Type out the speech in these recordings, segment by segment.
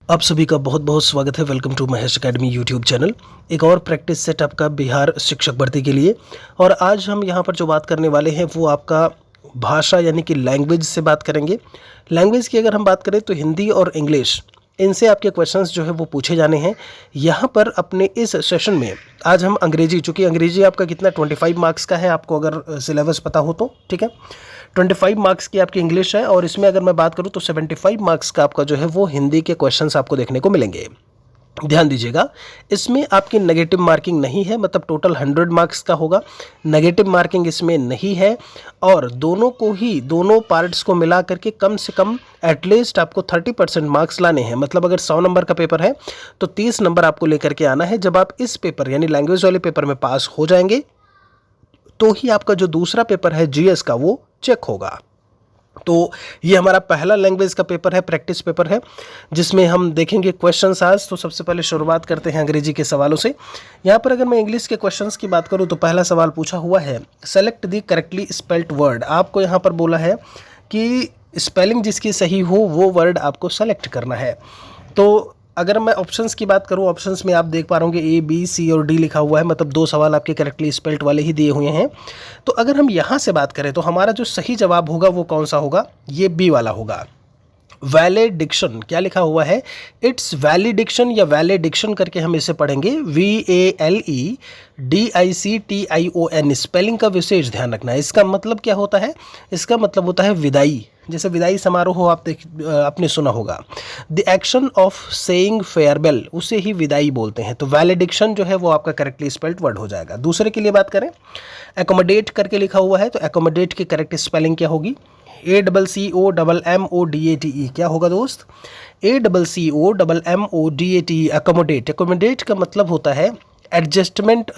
आप सभी का बहुत बहुत स्वागत है। Welcome to Mahesh academy YouTube channel. एक और प्रैक्टिस सेट आपका बिहार शिक्षक भर्ती के लिए। और आज हम यहाँ पर जो बात करने वाले हैं वो आपका भाषा यानी कि लैंग्वेज से बात करेंगे। लैंग्वेज की अगर हम बात करें तो हिंदी और इंग्लिश, इनसे आपके क्वेश्चंस जो है वो पूछे जाने हैं यहाँ पर अपने इस सेशन में। आज हम अंग्रेजी, चूँकि अंग्रेजी आपका कितना 25 मार्क्स का है, आपको अगर सिलेबस पता हो तो ठीक है। 25 मार्क्स की आपकी इंग्लिश है और इसमें अगर मैं बात करूं तो 75 मार्क्स का आपका जो है वो हिंदी के क्वेश्चंस आपको देखने को मिलेंगे। ध्यान दीजिएगा, इसमें आपकी नेगेटिव मार्किंग नहीं है, मतलब टोटल 100 मार्क्स का होगा। नेगेटिव मार्किंग इसमें नहीं है और दोनों पार्ट्स को मिला करके कम से कम एटलीस्ट आपको 30% मार्क्स लाने हैं। मतलब अगर 100 नंबर का पेपर है तो 30 नंबर आपको लेकर के आना है। जब आप इस पेपर यानी लैंग्वेज वाले पेपर में पास हो जाएंगे तो ही आपका जो दूसरा पेपर है जीएस का वो चेक होगा। तो ये हमारा पहला लैंग्वेज का पेपर है, प्रैक्टिस पेपर है, जिसमें हम देखेंगे क्वेश्चंस आज। तो सबसे पहले शुरुआत करते हैं अंग्रेजी के सवालों से। यहाँ पर अगर मैं इंग्लिश के क्वेश्चंस की बात करूँ तो पहला सवाल पूछा हुआ है, select the correctly spelled word. आपको यहाँ पर बोला है कि स्पेलिंग जिसकी सही हो वो वर्ड आपको सेलेक्ट करना है। तो अगर मैं ऑप्शंस की बात करूं, ऑप्शंस में आप देख पा रहे होंगे A, B, C और D लिखा हुआ है, मतलब 2 सवाल आपके करेक्टली स्पेल्ड वाले ही दिए हुए हैं। तो अगर हम यहाँ से बात करें तो हमारा जो सही जवाब होगा वो कौन सा होगा, ये B वाला होगा। वैलिडिक्शन क्या लिखा हुआ है, इट्स वैलिडिक्शन या वैलिडिक्शन करके हम इसे पढ़ेंगे, VALEDICTION। स्पेलिंग का विशेष ध्यान रखना है। इसका मतलब क्या होता है, इसका मतलब होता है विदाई। जैसे विदाई समारोह हो, आपने सुना होगा। The action of saying farewell, उसे ही विदाई बोलते हैं। तो वैलिडिक्शन जो है वो आपका करेक्टली स्पेल्ड वर्ड हो जाएगा। दूसरे के लिए बात करें, एकोमोडेट करके लिखा हुआ है, तो एकोमोडेट की करेक्ट स्पेलिंग क्या होगी, ACCOMMODATE। क्या होगा दोस्त, ACCOMMODATE, अकोमोडेट। एकोमोडेट का मतलब होता है एडजस्टमेंट,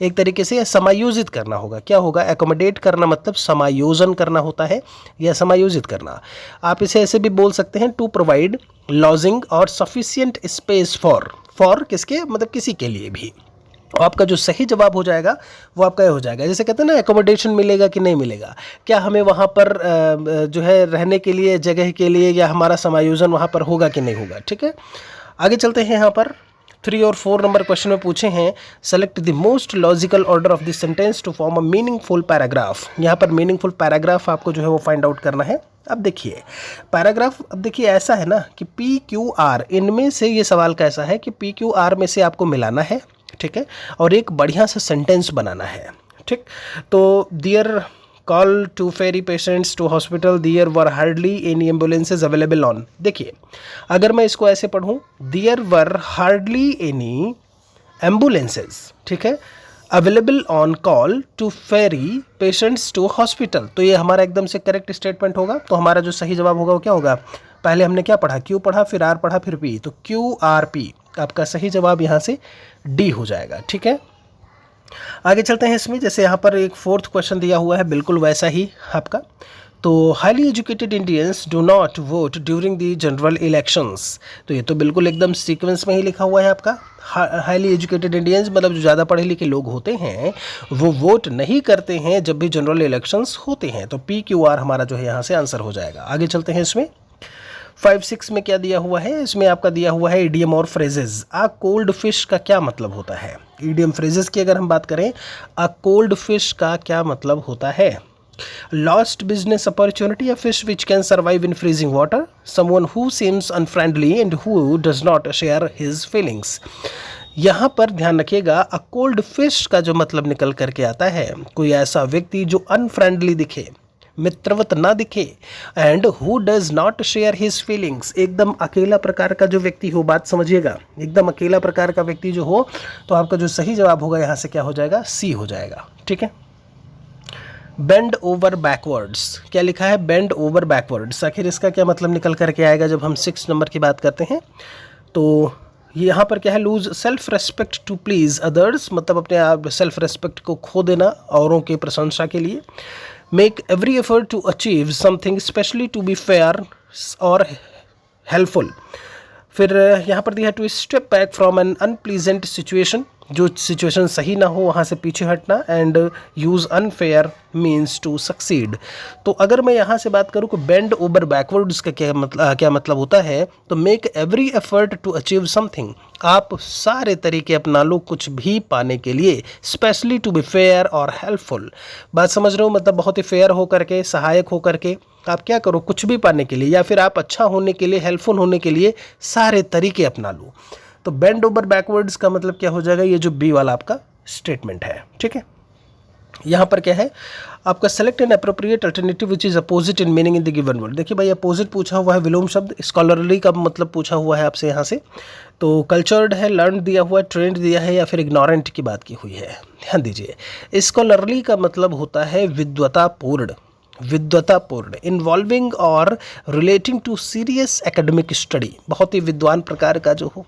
एक तरीके से समायोजित करना होगा। क्या होगा, एकोमोडेट करना मतलब समायोजन करना होता है या समायोजित करना। आप इसे ऐसे भी बोल सकते हैं, टू प्रोवाइड लॉजिंग और सफिशिएंट स्पेस फॉर किसके, मतलब किसी के लिए भी। आपका जो सही जवाब हो जाएगा वो आपका ये हो जाएगा। जैसे कहते हैं ना, एकोमोडेशन मिलेगा कि नहीं मिलेगा, क्या हमें वहाँ पर जो है रहने के लिए जगह के लिए या हमारा समायोजन वहाँ पर होगा कि नहीं होगा। ठीक है, आगे चलते हैं। यहाँ पर 3 और 4 नंबर क्वेश्चन में पूछे हैं, select the most logical order of the sentence to form a meaningful paragraph. यहाँ पर मीनिंगफुल पैराग्राफ आपको जो है वो फाइंड आउट करना है। अब देखिए पैराग्राफ, अब देखिए ऐसा है ना कि PQR, इनमें से ये सवाल कैसा है कि PQR में से आपको मिलाना है, ठीक है, और एक बढ़िया सा सेंटेंस बनाना है। ठीक, तो there call to ferry patients to hospital, there were hardly any ambulances available on. देखिए अगर मैं इसको ऐसे पढ़ूँ, there were hardly any ambulances, ठीक है, available on call to ferry patients to hospital, तो ये हमारा एकदम से करेक्ट स्टेटमेंट होगा। तो हमारा जो सही जवाब होगा वो क्या होगा, पहले हमने क्या पढ़ा, Q पढ़ा, फिर R पढ़ा, फिर P, तो QRP आपका सही जवाब यहाँ से D हो जाएगा। ठीक है, आगे चलते हैं इसमें। जैसे यहाँ पर एक 4th क्वेश्चन दिया हुआ है, बिल्कुल वैसा ही आपका। तो highly educated Indians do not vote during the general elections, तो ये तो बिल्कुल एकदम सीक्वेंस में ही लिखा हुआ है आपका। हाईली एजुकेटेड इंडियंस मतलब जो ज़्यादा पढ़े लिखे लोग होते हैं वो वोट नहीं करते हैं जब भी जनरल इलेक्शंस होते हैं। तो PQR हमारा जो है यहाँ से आंसर हो जाएगा। आगे चलते हैं इसमें। 5-6 में क्या दिया हुआ है, इसमें आपका दिया हुआ है इडियम और फ्रेजेस। अ कोल्ड फिश का क्या मतलब होता है, इडियम फ्रेजेस की अगर हम बात करें, अ कोल्ड फिश का क्या मतलब होता है, lost business opportunity, a fish which can survive in freezing water, someone who seems unfriendly and who does not share his feelings. यहाँ पर ध्यान रखिएगा, अ कोल्ड फिश का जो मतलब निकल करके आता है, कोई ऐसा व्यक्ति जो अनफ्रेंडली दिखे, मित्रवत ना दिखे, and who does not share his feelings, एकदम अकेला प्रकार का जो व्यक्ति हो, बात समझिएगा, एकदम अकेला प्रकार का व्यक्ति जो हो, तो आपका जो सही जवाब होगा यहाँ से क्या हो जाएगा, C हो जाएगा। ठीक है, बेंड ओवर बैकवर्ड्स, क्या लिखा है, बेंड ओवर बैकवर्ड्स, आखिर इसका क्या मतलब निकल करके आएगा जब हम 6 नंबर की बात करते हैं। तो यहाँ पर क्या है, lose self respect to please others, मतलब अपने आप सेल्फ रेस्पेक्ट को खो देना औरों की प्रशंसा के लिए। Make every effort to achieve something specially to be fair और हेल्पफुल, फिर यहाँ पर दिया है to step back from an unpleasant situation, जो सिचुएशन सही ना हो वहाँ से पीछे हटना, and use unfair means to succeed. तो अगर मैं यहाँ से बात करूँ कि बेंड ओवर बैकवर्ड्स का क्या मतलब होता है, तो make every effort to achieve something, आप सारे तरीके अपना लो कुछ भी पाने के लिए, स्पेशली टू बी फेयर और हेल्पफुल। बात समझ रहे हो, मतलब बहुत ही फेयर हो करके, सहायक हो करके आप क्या करो कुछ भी पाने के लिए, या फिर आप अच्छा होने के लिए, हेल्पफुल होने के लिए सारे तरीके अपना लो। तो बेंड ओवर बैकवर्ड्स का मतलब क्या हो जाएगा, ये जो बी वाला आपका स्टेटमेंट है, ठीक है। यहाँ पर क्या है आपका, select an appropriate alternative which is opposite in meaning in the given word. देखिए भाई अपोजिट पूछा हुआ है, विलोम शब्द, स्कॉलरली का मतलब पूछा हुआ है आपसे यहाँ से, तो कल्चर्ड है, लर्न दिया हुआ है, ट्रेंड दिया है, या फिर इग्नोरेंट की बात की हुई है। ध्यान दीजिए, स्कॉलरली का मतलब होता है विद्वतापूर्ण, विद्वतापूर्ण, इन्वॉल्विंग और relating to serious academic study, बहुत ही विद्वान प्रकार का जो हो,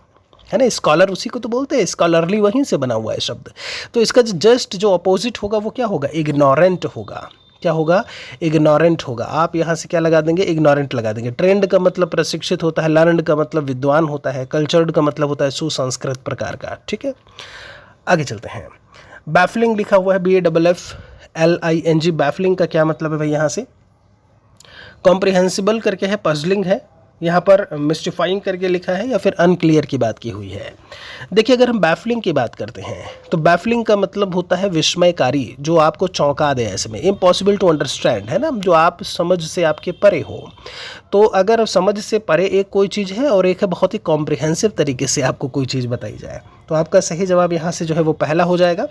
है ना, स्कॉलर उसी को तो बोलते हैं, स्कॉलरली वहीं से बना हुआ है शब्द। तो इसका जस्ट जो अपोजिट होगा वो क्या होगा, इग्नोरेंट होगा। क्या होगा, इग्नोरेंट होगा। आप यहाँ से क्या लगा देंगे, इग्नोरेंट लगा देंगे। ट्रेंड का मतलब प्रशिक्षित होता है, लर्नड का मतलब विद्वान होता है, कल्चर्ड का मतलब होता है सुसंस्कृत प्रकार का, ठीक है। आगे चलते हैं, बैफलिंग लिखा हुआ है, BAFFLING, बैफलिंग का क्या मतलब है भाई, यहाँ से कॉम्प्रिहेंसिबल करके है, पजलिंग है, यहाँ पर मिस्टिफाइंग करके लिखा है, या फिर अनक्लियर की बात की हुई है। देखिए अगर हम बैफलिंग की बात करते हैं तो बैफलिंग का मतलब होता है विस्मयकारी, जो आपको चौंका दे, ऐसे में इम्पॉसिबल टू अंडरस्टैंड, है ना, जो आप समझ से आपके परे हो। तो अगर समझ से परे एक कोई चीज़ है और एक है बहुत ही कॉम्प्रिहेंसिव तरीके से आपको कोई चीज़ बताई जाए, तो आपका सही जवाब यहाँ से जो है वो पहला हो जाएगा।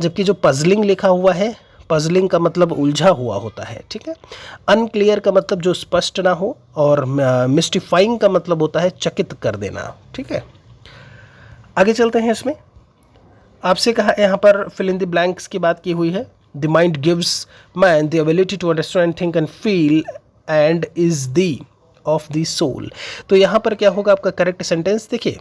जबकि जो पजलिंग लिखा हुआ है, पजलिंग का मतलब उलझा हुआ होता है, ठीक है। अनक्लियर का मतलब जो स्पष्ट ना हो, और मिस्टिफाइंग का मतलब होता है चकित कर देना, ठीक है। आगे चलते हैं, इसमें आपसे कहा यहाँ पर फिल इन द ब्लैंक्स की बात की हुई है। The mind gives man the ability to understand, think and feel and is the of the soul. तो यहाँ पर क्या होगा आपका करेक्ट सेंटेंस, देखिए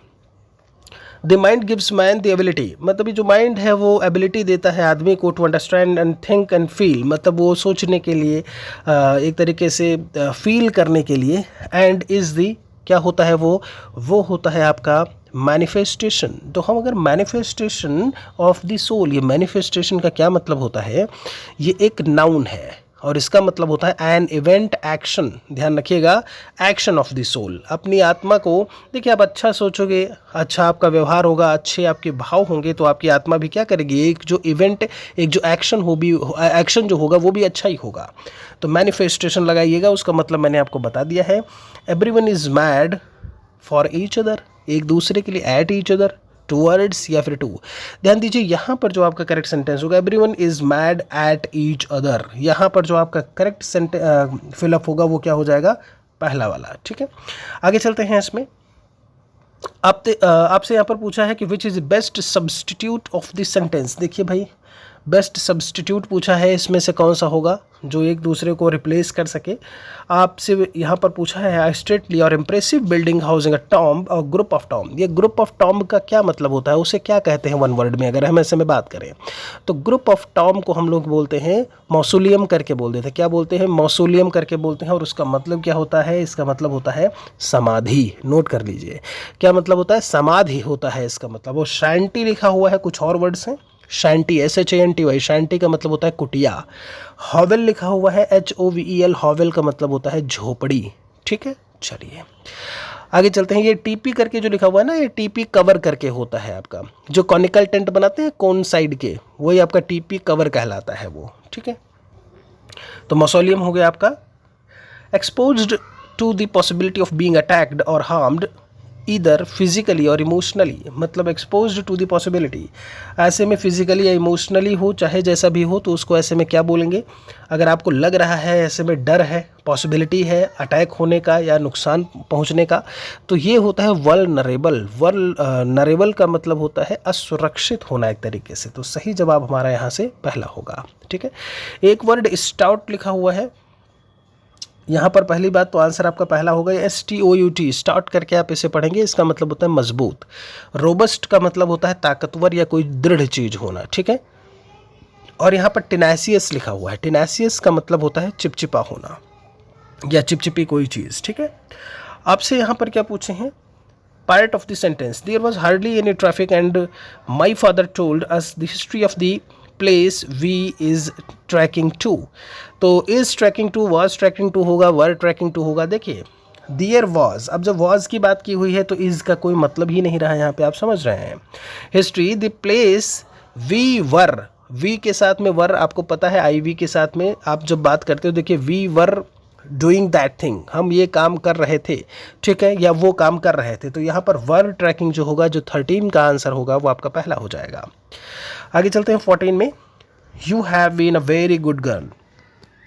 the mind gives man the ability, मतलब जो माइंड है वो एबिलिटी देता है आदमी को to understand and think and feel, मतलब वो सोचने के लिए, एक तरीके से फील करने के लिए। एंड इज़ दी क्या होता है, वो होता है आपका मैनिफेस्टेशन। तो हम अगर मैनिफेस्टेशन ऑफ द सोल, ये मैनिफेस्टेशन का क्या मतलब होता है, ये एक नाउन है और इसका मतलब होता है एन इवेंट एक्शन। ध्यान रखिएगा, एक्शन ऑफ द सोल। अपनी आत्मा को देखिए, आप अच्छा सोचोगे, अच्छा आपका व्यवहार होगा, अच्छे आपके भाव होंगे, तो आपकी आत्मा भी क्या करेगी, एक जो इवेंट, एक जो एक्शन हो भी, एक्शन जो होगा वो भी अच्छा ही होगा। तो मैनिफेस्टेशन लगाइएगा, उसका मतलब मैंने आपको बता दिया है। Everyone is mad for each other, एक दूसरे के लिए, एट ईच अदर, टूवर्ड्स या फिर टू। ध्यान दीजिए यहाँ पर जो आपका करेक्ट सेंटेंस होगा, everyone is mad at each other, यहाँ पर जो आपका करेक्ट फिलअप होगा वो क्या हो जाएगा, पहला वाला, ठीक है। आगे चलते हैं, इसमें आपसे यहाँ पर पूछा है कि which is best substitute of this sentence. देखिए भाई, बेस्ट सब्सटीट्यूट पूछा है, इसमें से कौन सा होगा जो एक दूसरे को रिप्लेस कर सके। आपसे यहाँ पर पूछा है स्ट्रेटली और इम्प्रेसिव बिल्डिंग हाउसिंग अ टॉम्ब और ग्रुप ऑफ टॉम्ब। ये ग्रुप ऑफ टॉम्ब का क्या मतलब होता है, उसे क्या कहते हैं वन वर्ड में, अगर हम ऐसे में बात करें तो ग्रुप ऑफ टॉम्ब को हम लोग बोलते हैं मौसूलियम करके बोल देते हैं। क्या बोलते हैं, मौसूलियम करके बोलते हैं। और उसका मतलब क्या होता है, इसका मतलब होता है समाधि। नोट कर लीजिए, क्या मतलब होता है, समाधि होता है इसका मतलब। और शांति लिखा हुआ है, कुछ और वर्ड्स हैं, शांति, SHANTY, शांति का मतलब होता है कुटिया। हॉवेल लिखा हुआ है, HOVEL, हॉवेल का मतलब होता है झोपड़ी, ठीक है। चलिए आगे चलते हैं। ये TP करके जो लिखा हुआ है ना, ये TP कवर करके होता है आपका, जो कॉनिकल टेंट बनाते हैं कोन साइड के, वही आपका TP कवर कहलाता है वो, ठीक है। तो मौसोलियम हो गया आपका। Exposed to the possibility of being attacked और हार्म्ड इधर फिजिकली और इमोशनली, मतलब एक्सपोज्ड टू द पॉसिबिलिटी, ऐसे में फिजिकली या इमोशनली हो, चाहे जैसा भी हो, तो उसको ऐसे में क्या बोलेंगे, अगर आपको लग रहा है ऐसे में डर है, पॉसिबिलिटी है अटैक होने का या नुकसान पहुंचने का, तो ये होता है वल्नरेबल। वल्नरेबल का मतलब होता है असुरक्षित होना एक तरीके से। तो सही जवाब हमारा यहाँ से पहला होगा, ठीक है। एक वर्ड स्टाउट लिखा हुआ है, यहाँ पर पहली बात तो आंसर आपका पहला होगा। STOUT, स्टार्ट करके आप इसे पढ़ेंगे, इसका मतलब होता है मजबूत। रोबस्ट का मतलब होता है ताकतवर या कोई दृढ़ चीज़ होना, ठीक है। और यहाँ पर टेनासियस लिखा हुआ है, टेनासियस का मतलब होता है चिपचिपा होना या चिपचिपी कोई चीज़, ठीक है। आपसे यहाँ पर क्या पूछे हैं, part of the sentence. There was hardly any traffic and my father told us the history of the place we is tracking to. तो is tracking to, was tracking to होगा, were tracking to होगा. देखिए there was, अब जब was की बात की हुई है तो इज़ का कोई मतलब ही नहीं रहा यहाँ पे, आप समझ रहे हैं. History the place we were, we के साथ में वर आपको पता है, आई वी के साथ में आप जब बात करते हो, देखिए we were doing that thing, हम ये काम कर रहे थे, ठीक है, या वो काम कर रहे थे. तो यहाँ पर वर ट्रैकिंग जो होगा, जो 13 का आंसर होगा वो आपका पहला हो जाएगा. आगे चलते हैं 14 में. You have been a very good girl,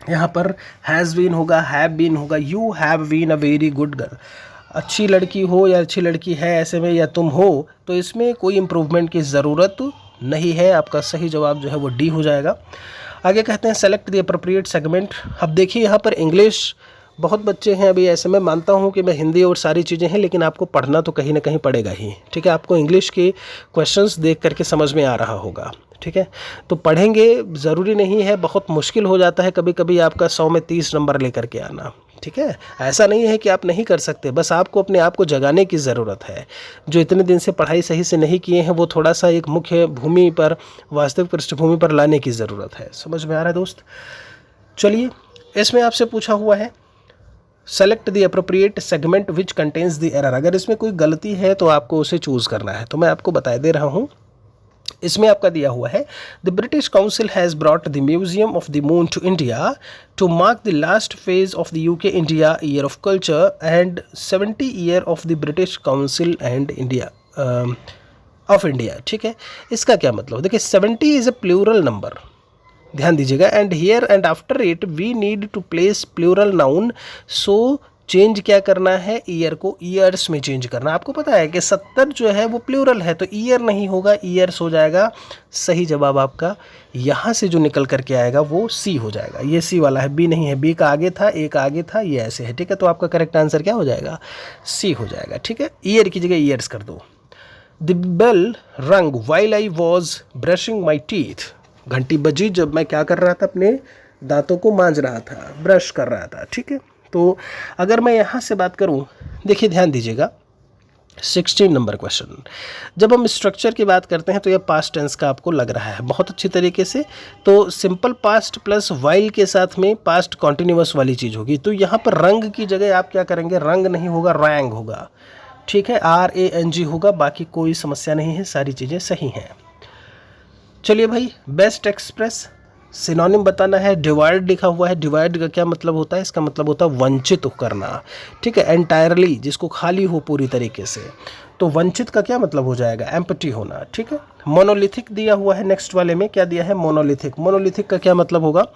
यहाँ पर हैज़ बीन होगा, हैव बीन होगा. You have been a very good girl, अच्छी लड़की हो या अच्छी लड़की है ऐसे में, या तुम हो, तो इसमें कोई इम्प्रूवमेंट की ज़रूरत नहीं है. आपका सही जवाब जो है वो डी हो जाएगा. आगे कहते हैं सेलेक्ट द अप्रोप्रिएट सेगमेंट. अब देखिए यहाँ पर इंग्लिश बहुत बच्चे हैं अभी ऐसे में, मानता हूँ कि मैं हिंदी और सारी चीज़ें हैं, लेकिन आपको पढ़ना तो कहीं ना कहीं पड़ेगा ही, ठीक है. आपको इंग्लिश के क्वेश्चंस देख करके समझ में आ रहा होगा, ठीक है. तो पढ़ेंगे, ज़रूरी नहीं है, बहुत मुश्किल हो जाता है कभी कभी आपका 100 में 30 नंबर लेकर के आना, ठीक है. ऐसा नहीं है कि आप नहीं कर सकते, बस आपको अपने आप को जगाने की ज़रूरत है. जो इतने दिन से पढ़ाई सही से नहीं किए हैं वो थोड़ा सा एक मुख्य भूमि पर, वास्तविक पृष्ठभूमि पर लाने की ज़रूरत है. समझ में आ रहा है दोस्त. चलिए, इसमें आपसे पूछा हुआ है select the appropriate segment which contains the error. अगर इसमें कोई गलती है तो आपको उसे चूज़ करना है. तो मैं आपको बता दे रहा हूँ, इसमें आपका दिया हुआ है the British Council has brought the museum of the moon to India to mark the last phase of the UK India year of culture and 70 year of the British Council and India of India. ठीक है, इसका क्या मतलब, देखिए 70 is a plural number, ध्यान दीजिएगा. And here and after it we need to place plural noun, so change क्या करना है, ईयर को ईयर्स में चेंज करना. आपको पता है कि 70 जो है वो प्लूरल है, तो ईयर नहीं होगा, ईयर्स हो जाएगा. सही जवाब आपका यहाँ से जो निकल करके आएगा वो सी हो जाएगा. ये सी वाला है, बी नहीं है. बी का आगे था, ए का आगे था, ये ऐसे है, ठीक है. तो आपका करेक्ट आंसर क्या हो जाएगा, सी हो जाएगा, ठीक है. ईयर की जगह ईयर्स कर दो. द बेल रंग while I was brushing my teeth. घंटी बजी जब मैं क्या कर रहा था, अपने दांतों को मांज रहा था, ब्रश कर रहा था, ठीक है. तो अगर मैं यहाँ से बात करूँ, देखिए ध्यान दीजिएगा, 16 नंबर क्वेश्चन. जब हम स्ट्रक्चर की बात करते हैं तो यह पास्ट टेंस का आपको लग रहा है बहुत अच्छी तरीके से. तो सिंपल पास्ट प्लस वाइल के साथ में पास्ट कॉन्टिन्यूअस वाली चीज़ होगी. तो यहाँ पर रंग की जगह आप क्या करेंगे, रंग नहीं होगा, रैंग होगा, ठीक है. RANG होगा. बाकी कोई समस्या नहीं है, सारी चीज़ें सही हैं. चलिए भाई, बेस्ट एक्सप्रेस सिनोनिम बताना है. डिवाइड लिखा हुआ है, डिवाइड का क्या मतलब होता है, इसका मतलब होता है वंचित करना, ठीक है. एंटायरली, जिसको खाली हो पूरी तरीके से, तो वंचित का क्या मतलब हो जाएगा, एम्प्टी होना, ठीक है. मोनोलिथिक दिया हुआ है, नेक्स्ट वाले में क्या दिया है, मोनोलिथिक. मोनोलिथिक का क्या मतलब होगा,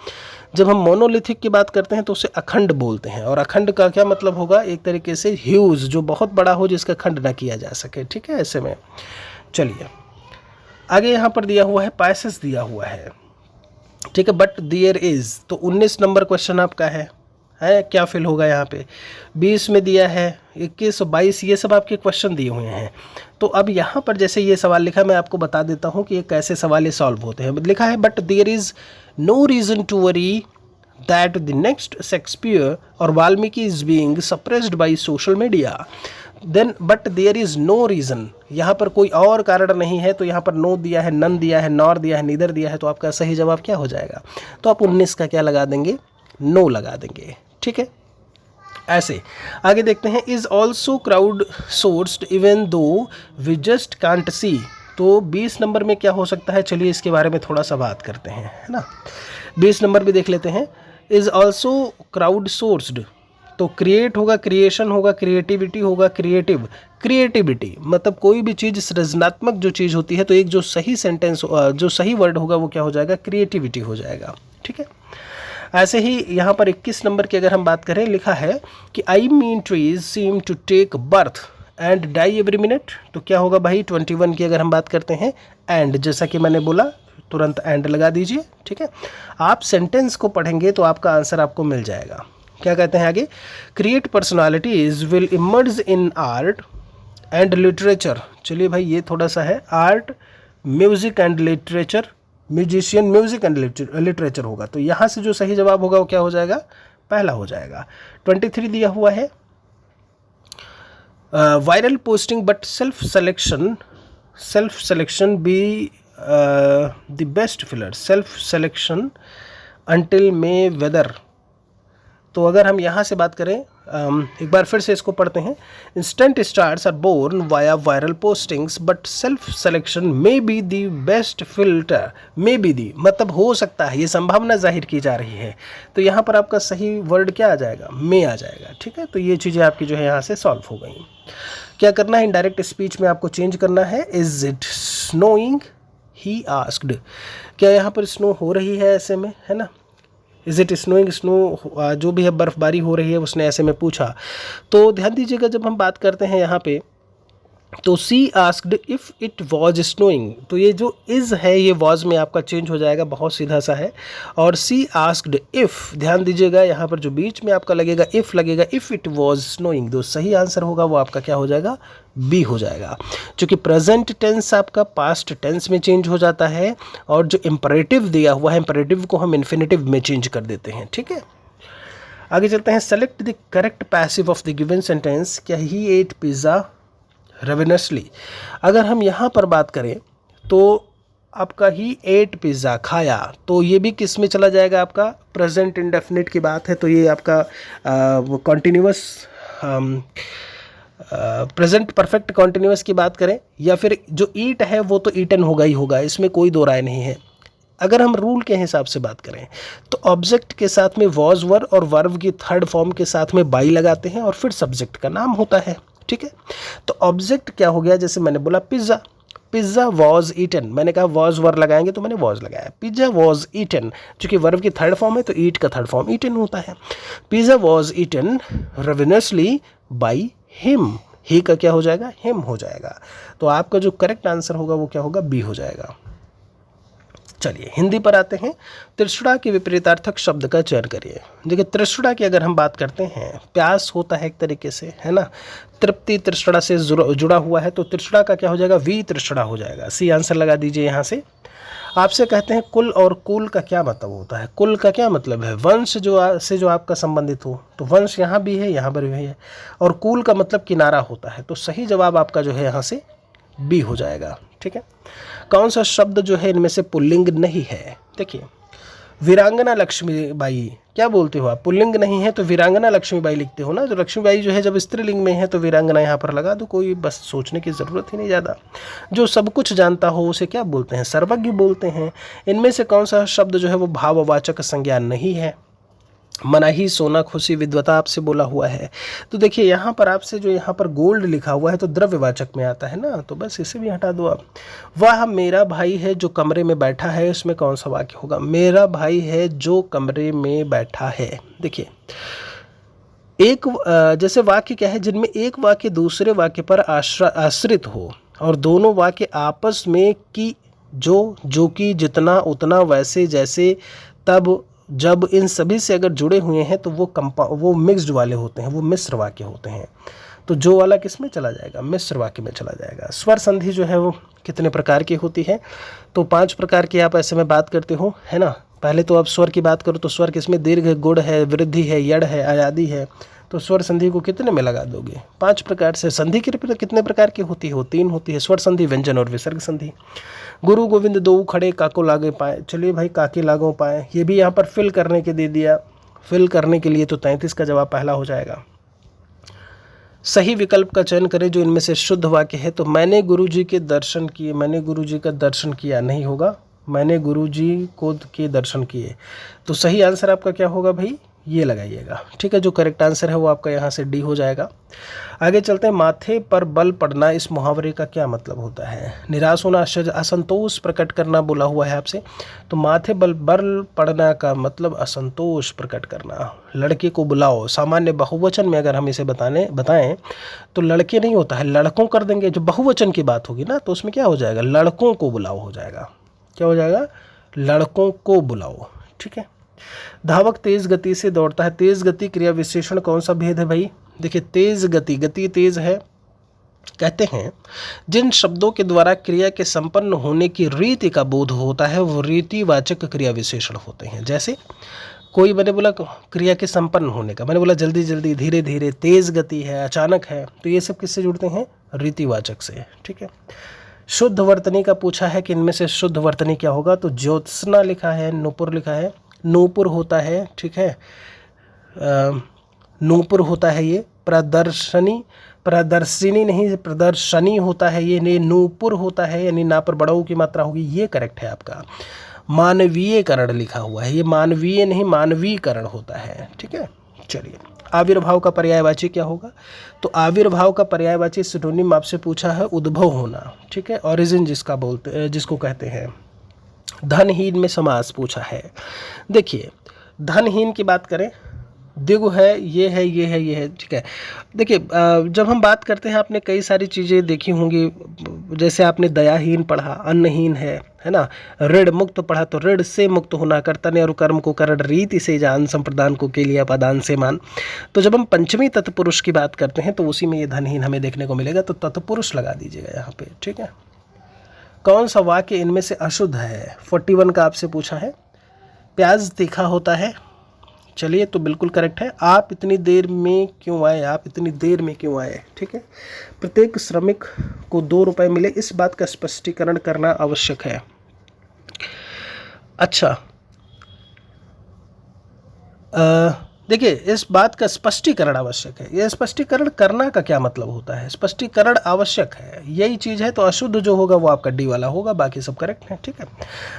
जब हम मोनोलिथिक की बात करते हैं तो उसे अखंड बोलते हैं, और अखंड का क्या मतलब होगा, एक तरीके से ह्यूज, जो बहुत बड़ा हो, जिसका खंड ना किया जा सके, ठीक है. ऐसे में चलिए आगे, यहाँ पर दिया हुआ है पायसेस दिया हुआ है, ठीक है. बट देयर इज़, तो 19 नंबर क्वेश्चन आपका है क्या फिल होगा यहाँ पे. 20 में दिया है, 21 और 22, ये सब आपके क्वेश्चन दिए हुए हैं. तो अब यहाँ पर जैसे ये सवाल लिखा है, मैं आपको बता देता हूँ कि ये कैसे सवाल ये सॉल्व होते हैं. लिखा है but there is no reason to worry that the next Shakespeare और Valmiki is being suppressed by social media. Then but there is no reason, यहाँ पर कोई और कारण नहीं है. तो यहाँ पर नो दिया है, नन दिया है, नॉर दिया है, नीदर दिया है. तो आपका सही जवाब क्या हो जाएगा, तो आप 19 का क्या लगा देंगे, नो लगा देंगे, ठीक है. ऐसे आगे देखते हैं. Is also crowd sourced even though we just can't see. तो 20 नंबर में क्या हो सकता है, चलिए इसके बारे में थोड़ा सा बात करते हैं, है ना. 20 नंबर भी देख लेते हैं. इज़ ऑल्सो क्राउड सोर्स्ड, तो क्रिएट होगा, क्रिएशन होगा, क्रिएटिविटी होगा, क्रिएटिव. क्रिएटिविटी मतलब कोई भी चीज़ सृजनात्मक जो चीज़ होती है, तो एक जो सही सेंटेंस, जो सही वर्ड होगा वो क्या हो जाएगा, क्रिएटिविटी हो जाएगा, ठीक है. ऐसे ही यहाँ पर 21 नंबर की अगर हम बात करें, लिखा है कि I mean trees seem to take birth and die every minute. तो क्या होगा भाई, 21 की अगर हम बात करते हैं, एंड, जैसा कि मैंने बोला, तुरंत एंड लगा दीजिए, ठीक है. आप सेंटेंस को पढ़ेंगे तो आपका आंसर आपको मिल जाएगा. क्या कहते हैं आगे, create personalities will emerge in art and literature. चलिए भाई, ये थोड़ा सा है, art, music and literature, musician, music and literature होगा. तो यहाँ से जो सही जवाब होगा वो क्या हो जाएगा, पहला हो जाएगा. 23 दिया हुआ है, viral posting but self selection be the best filler, self selection until may weather. तो अगर हम यहाँ से बात करें, एक बार फिर से इसको पढ़ते हैं। Instant stars are born via viral postings but self selection may be the best filter. May be the मतलब हो सकता है, ये संभावना जाहिर की जा रही है। तो यहाँ पर आपका सही वर्ड क्या आ जाएगा? मे आ जाएगा। ठीक है, तो ये चीज़ें आपकी जो है यहाँ से सॉल्व हो गई। क्या करना है? इनडायरेक्ट स्पीच में आपको चेंज करना है। Is it snowing he asked. क्या यहाँ पर स्नो हो रही है ऐसे में, है ना? इज़ इट स्नोइंग, स्नो जो भी है बर्फ़बारी हो रही है, उसने ऐसे में पूछा। तो ध्यान दीजिएगा जब हम बात करते हैं यहाँ पे, तो she asked if it was snowing, तो ये जो इज़ है ये वॉज में आपका चेंज हो जाएगा, बहुत सीधा सा है। और सी आस्क्ड इफ़, ध्यान दीजिएगा यहाँ पर जो बीच में आपका लगेगा इफ़ लगेगा, इफ़ इट वॉज स्नोइंग, जो सही आंसर होगा वो आपका क्या हो जाएगा? बी हो जाएगा। क्योंकि प्रेजेंट टेंस आपका पास्ट टेंस में चेंज हो जाता है, और जो इम्परेटिव दिया हुआ है इम्परेटिव को हम इन्फिनेटिव में चेंज कर देते हैं। ठीक है, आगे चलते हैं। Select the correct passive of the given sentence. क्या ही एट पिज़्ज़ा रेवेनसली। अगर हम यहाँ पर बात करें तो आपका ही एट पिज़्ज़ा खाया, तो ये भी किस में चला जाएगा? आपका प्रेजेंट इंडेफिनिट की बात है, तो ये आपका वो कॉन्टिन्यूअस प्रेजेंट परफेक्ट कॉन्टिन्यूअस की बात करें, या फिर जो ईट है वो तो ईटन होगा ही होगा, इसमें कोई दो राय नहीं है। अगर हम रूल के हिसाब से बात करें तो ऑब्जेक्ट के साथ में वॉज वर और वर्ब की थर्ड फॉर्म के साथ में बाई लगाते हैं और फिर सब्जेक्ट का नाम होता है। ठीक है, तो ऑब्जेक्ट क्या हो गया? जैसे मैंने बोला पिज़्ज़ा, पिज़्ज़ा वॉज ईटन, मैंने कहा वॉज वर लगाएंगे तो मैंने वॉज लगाया। पिज़्ज़ा वॉज ईटन, चूंकि वर्ब की थर्ड फॉर्म है तो ईट का थर्ड फॉर्म ईटन होता है। Pizza was eaten ravenously by him, he का क्या हो जाएगा? हिम हो जाएगा। तो आपका जो करेक्ट आंसर होगा वो क्या होगा? बी हो जाएगा। चलिए हिंदी पर आते हैं। तृष्णा के विपरीतार्थक शब्द का चयन करिए। देखिए तृष्णा की अगर हम बात करते हैं, प्यास होता है एक तरीके से, है ना? तृप्ति तृष्णा से जुड़ा हुआ है, तो तृष्णा का क्या हो जाएगा? वी तृष्णा हो जाएगा। सी आंसर लगा दीजिए यहाँ से। आपसे कहते हैं कुल और कुल का क्या मतलब होता है? कुल का क्या मतलब है? वंश से जो आपका संबंधित हो, तो वंश यहाँ भी है यहाँ पर भी है, और कुल का मतलब किनारा होता है। तो सही जवाब आपका जो है यहाँ से बी हो जाएगा। ठीक है, कौन सा शब्द जो है इनमें से पुल्लिंग नहीं है? देखिए वीरांगना लक्ष्मीबाई, क्या बोलते हो आप? पुल्लिंग नहीं है तो वीरांगना लक्ष्मीबाई लिखते हो ना। तो लक्ष्मीबाई जो है जब स्त्रीलिंग में है तो वीरांगना यहाँ पर लगा दो, कोई बस सोचने की ज़रूरत ही नहीं ज़्यादा। जो सब कुछ जानता हो उसे क्या बोलते हैं? सर्वज्ञ बोलते हैं। इनमें से कौन सा शब्द जो है वो भाववाचक संज्ञा नहीं है? मनाही, सोना, खुशी, विद्वता आपसे बोला हुआ है। तो देखिए यहाँ पर आपसे जो यहाँ पर गोल्ड लिखा हुआ है तो द्रव्यवाचक में आता है ना, तो बस इसे भी हटा दो आप। वह मेरा भाई है जो कमरे में बैठा है, उसमें कौन सा वाक्य होगा? मेरा भाई है जो कमरे में बैठा है। देखिए एक जैसे वाक्य क्या है, जिनमें एक वाक्य दूसरे वाक्य पर आश्रित हो और दोनों वाक्य आपस में की, जो कि, जितना, उतना, वैसे, जैसे, तब, जब, इन सभी से अगर जुड़े हुए हैं तो वो मिक्स्ड वाले होते हैं, वो मिश्र वाक्य होते हैं। तो जो वाला किस में चला जाएगा? मिश्र वाक्य में चला जाएगा। स्वर संधि जो है वो कितने प्रकार की होती है? तो 5 प्रकार की आप ऐसे में बात करते हो, है ना? पहले तो आप स्वर की बात करो तो स्वर किसमें? दीर्घ, गुड़ है, वृद्धि है, यड़ है, आयादी है। तो स्वर संधि को कितने में लगा दोगे? 5 प्रकार से। संधि कितने प्रकार की होती है? 3 होती है, स्वर संधि, व्यंजन और विसर्ग संधि। गुरु गोविंद दो खड़े, काको लागे पाए। चलिए भाई, काके लागो पाए, ये भी यहाँ पर फिल करने के दे दिया। फिल करने के लिए तो 33 का जवाब पहला हो जाएगा। सही विकल्प का चयन करें जो इनमें से शुद्ध वाक्य है। तो मैंने गुरुजी के दर्शन किए, मैंने गुरुजी का दर्शन किया नहीं होगा, मैंने गुरुजी को के दर्शन किए। तो सही आंसर आपका क्या होगा भाई? ये लगाइएगा। ठीक है, जो करेक्ट आंसर है वो आपका यहाँ से डी हो जाएगा। आगे चलते हैं। माथे पर बल पड़ना, इस मुहावरे का क्या मतलब होता है? निराश होना, असंतोष प्रकट करना बोला हुआ है आपसे। तो माथे बल पड़ना का मतलब असंतोष प्रकट करना। लड़के को बुलाओ, सामान्य बहुवचन में अगर हम इसे बताएं तो लड़के नहीं होता है, लड़कों कर देंगे। जो बहुवचन की बात होगी ना तो उसमें क्या हो जाएगा? लड़कों को बुलाओ हो जाएगा। क्या हो जाएगा? लड़कों को बुलाओ। ठीक है। धावक तेज गति से दौड़ता है। तेज गति क्रिया विशेषण कौन सा भेद है भाई? देखिए तेज गति, गति तेज है। कहते हैं जिन शब्दों के द्वारा क्रिया के संपन्न होने की रीति का बोध होता है वो रीतिवाचक क्रिया विशेषण होते हैं। जैसे कोई, मैंने बोला क्रिया के संपन्न होने का, मैंने बोला जल्दी जल्दी, धीरे धीरे, तेज गति है, अचानक है, तो ये सब किससे जुड़ते हैं? रीतिवाचक से। ठीक है। शुद्ध वर्तनी का पूछा है कि इनमें से शुद्ध वर्तनी क्या होगा, तो ज्योत्सना लिखा है, नूपुर लिखा है, नूपुर होता है। ठीक है, नूपुर होता है ये। प्रदर्शनी, प्रदर्शिनी नहीं, प्रदर्शनी होता है ये नूपुर होता है, यानी ना पर बड़ाऊ की मात्रा होगी, ये करेक्ट है आपका। मानवीयकरण लिखा हुआ है, ये मानवीय नहीं मानवीकरण होता है। ठीक है, चलिए। आविर्भाव का पर्यायवाची क्या होगा, तो आविर्भाव का पर्यायवाची सिनोनिम आपसे पूछा है उद्भव होना। ठीक है, ओरिजिन जिसको कहते हैं। धनहीन में समास पूछा है। देखिए, धनहीन की बात करें, दिगु है, ये है, ये है, ये है। ठीक है, देखिए, जब हम बात करते हैं, आपने कई सारी चीज़ें देखी होंगी, जैसे आपने दयाहीन पढ़ा, अन्नहीन है ना, ऋण मुक्त पढ़ा, तो ऋण से मुक्त होना, कर्तव्य और कर्म को करण रीति से जान, संप्रदान को के लिए अपादान से मान। तो जब हम पंचमी तत्पुरुष की बात करते हैं तो उसी में ये धनहीन हमें देखने को मिलेगा, तो तत्पुरुष लगा दीजिएगा यहाँ पे। ठीक है, कौन सा वाक्य इनमें से अशुद्ध है? 41 का आपसे पूछा है। प्याज तीखा होता है, चलिए, तो बिल्कुल करेक्ट है। आप इतनी देर में क्यों आए, आप इतनी देर में क्यों आए? ठीक है, प्रत्येक श्रमिक को 2 रुपये मिले, इस बात का स्पष्टीकरण करना आवश्यक है। अच्छा, देखिए, इस बात का स्पष्टीकरण आवश्यक है। यह स्पष्टीकरण करना का क्या मतलब होता है? स्पष्टीकरण आवश्यक है, यही चीज़ है। तो अशुद्ध जो होगा वो आपका डी वाला होगा, बाकी सब करेक्ट है। ठीक है,